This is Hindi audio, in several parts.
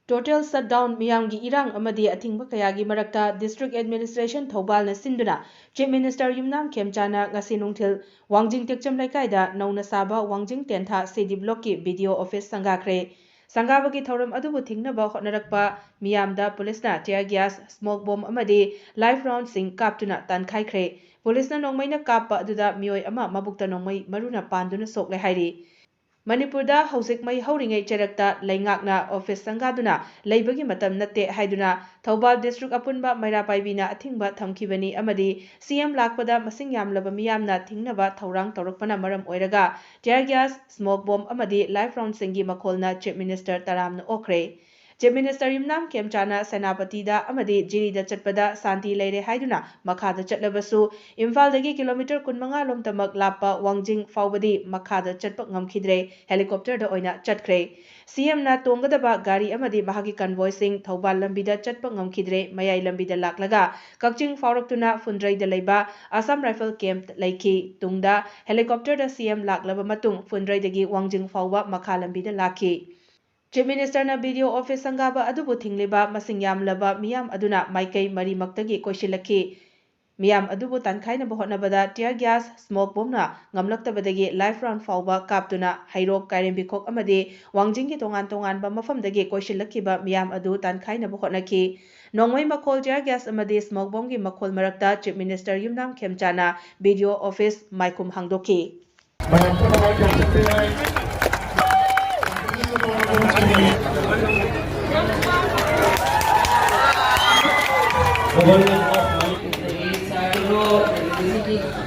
Total shutdown miyamgi irang amadi athingba kayagi marakta District Administration Thaubalna sinduna Chief Minister Yumnam Khemchana ngasi nungthil Wangjing Tekcham Laikai da nauna saba Wangjing Tentha CD Block ki BDO office sangakre sangabagi thauram adubu thingnaba hotnarakpa miyamda police na tear gas smoke bomb amadi live round sing kaptuna tankhaikhre police na nongmaina kappa aduda miyoi ama mabukta nongmai maruna panduna sokle hairi Manipurda hौजिक मई हौरिङै चेरक्ता लैङाकना ऑफिस संगादुना लैबगी मतम नत्ते हाइदुना थौबाल डिस्ट्रिक्ट अपुनबा मैरापाइबीना अथिंगबा थमखिबनी अमदी सीएम लाकपदा मसिंग यामलबा मियामना थिंगनबा थौरांग तौरकपना मरम ओइरगा टियर गैस स्मोक बॉम्ब अमदी लाइफ राउंड सिंगी मखोलना चीफ मिनिस्टर तरामना ओखरे चीफ मिनिस्टर युमनाम खेमचाना सेनापतिदा अमदी जिरीदा चटपदा शांति लेरे हाइदुना मखादा चटलबसु इम्फालदगी किलोमीटर 15 लोमतमक लापा वांगजिंग फाउबदी मखादा चटप ngamkhidre हेलीकॉप्टर दा ओइना चटख्रे सीएम ना तोंगदबा गाड़ी अमदी महागी कन्वॉयसिंग थौबाल लंबीदा चटप ngamkhidre मयाई लंबीदा लाकलगा कक्चिंग फाउरक्तुना फुंद्रैदा लेबा असम राइफल कैंप लैखी तुंगदा हेलीकॉप्टर दा सीएम लाकलबा मतुंग फुंद्रैदगी वांगजिंग फाउबा मखा लंबीदा लाखी चीफ मिनिस्टर ना वीडियो ऑफिस संगाबा अदुबु थिंगलिबा मसिंग यामलबा मियाम अदुना माइकै मरी मक्तगी कोइशिलखी मियाम अदुबु तानखाइना बहोटनबदा टियर गैस स्मोक बोमना ngamlaktabadagi life round fauba kaptuna hairok kairembikhok amadi wangjingi tongan tongan ba mafamdagi koishilakhiba miyam adu tankhaina bохотнaki nongmai makhol tear gas amadi smoke bomb gi makhol marakta chief minister yumnam khemchana video office maikum hangdoki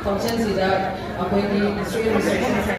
functions is that district administration